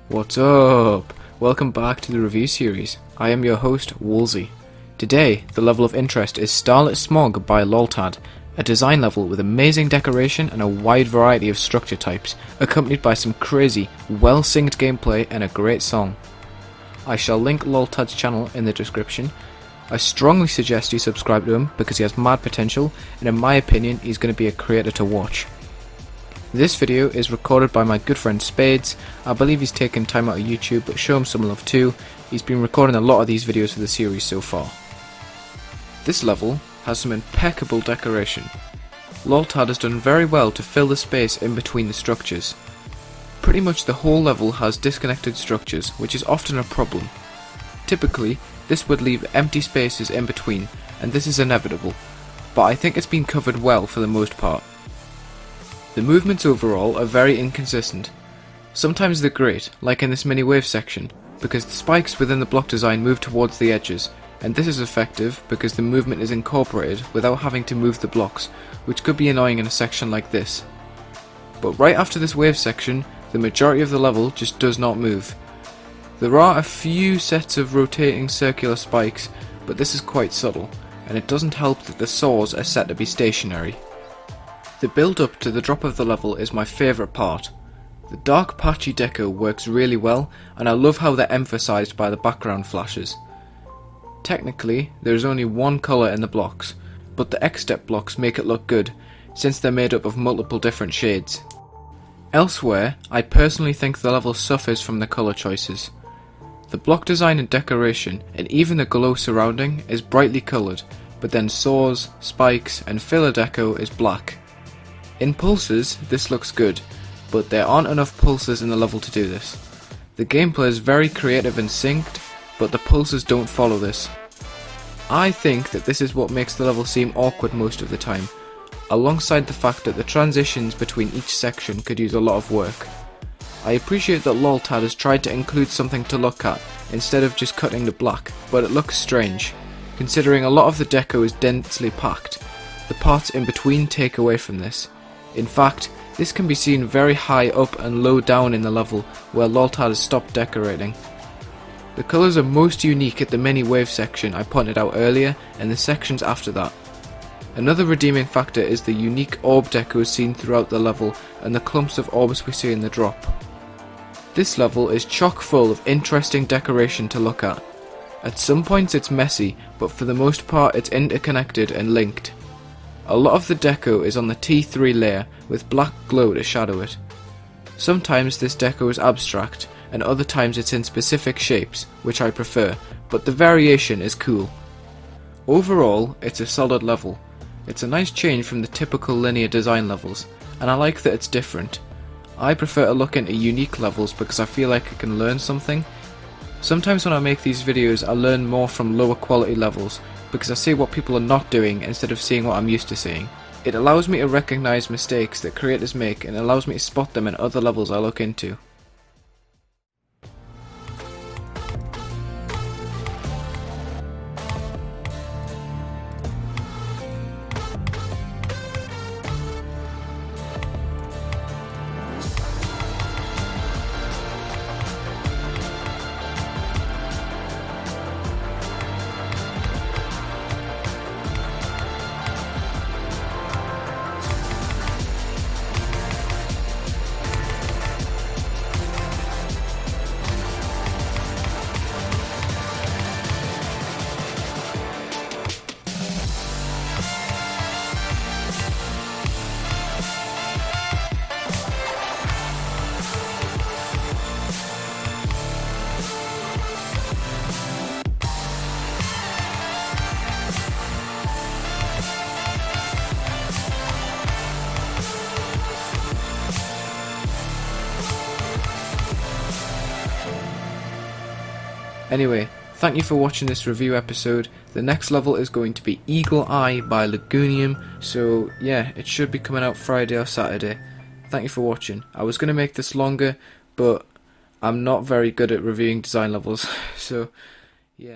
What's up? Welcome back to the review series. I am your host, Wulzy. Today, the level of interest is Starlit Smog by Loltad, a design level with amazing decoration and a wide variety of structure types, accompanied by some crazy, well-synced gameplay and a great song. I shall link Loltad's channel in the description. I strongly suggest you subscribe to him because he has mad potential, and in my opinion, he's going to be a creator to watch. This video is recorded by my good friend Spades. I believe he's taken time out of YouTube, but show him some love too. He's been recording a lot of these videos for the series so far. This level has some impeccable decoration. Loltad has done very well to fill the space in between the structures. Pretty much the whole level has disconnected structures, which is often a problem. Typically, this would leave empty spaces in between, and this is inevitable, but I think it's been covered well for the most part. The movements overall are very inconsistent. Sometimes they're great, like in this mini wave section, because the spikes within the block design move towards the edges, and this is effective because the movement is incorporated without having to move the blocks, which could be annoying in a section like this. But right after this wave section, the majority of the level just does not move. There are a few sets of rotating circular spikes, but this is quite subtle, and it doesn't help that the saws are set to be stationary. The build up to the drop of the level is my favourite part. The dark patchy deco works really well, and I love how they're emphasised by the background flashes. Technically, there is only one colour in the blocks, but the X-step blocks make it look good, since they're made up of multiple different shades. Elsewhere, I personally think the level suffers from the colour choices. The block design and decoration, and even the glow surrounding, is brightly coloured, but then saws, spikes, and filler deco is black. In pulses, this looks good, but there aren't enough pulses in the level to do this. The gameplay is very creative and synced, but the pulses don't follow this. I think that this is what makes the level seem awkward most of the time, alongside the fact that the transitions between each section could use a lot of work. I appreciate that Loltad has tried to include something to look at, instead of just cutting to black, but it looks strange, considering a lot of the deco is densely packed. The parts in between take away from this. In fact, this can be seen very high up and low down in the level where Loltad has stopped decorating. The colours are most unique at the mini wave section I pointed out earlier and the sections after that. Another redeeming factor is the unique orb deco seen throughout the level and the clumps of orbs we see in the drop. This level is chock full of interesting decoration to look at. At some points it's messy, but for the most part it's interconnected and linked. A lot of the deco is on the T3 layer with black glow to shadow it. Sometimes this deco is abstract, and other times it's in specific shapes, which I prefer, but the variation is cool. Overall, it's a solid level. It's a nice change from the typical linear design levels, and I like that it's different. I prefer to look into unique levels because I feel like I can learn something. Sometimes when I make these videos I learn more from lower quality levels, because I see what people are not doing instead of seeing what I'm used to seeing. It allows me to recognise mistakes that creators make and allows me to spot them in other levels I look into. Anyway, thank you for watching this review episode. The next level is going to be Eagle Eye by Lagunium, so yeah, it should be coming out Friday or Saturday. Thank you for watching. I was going to make this longer, but I'm not very good at reviewing design levels, so yeah.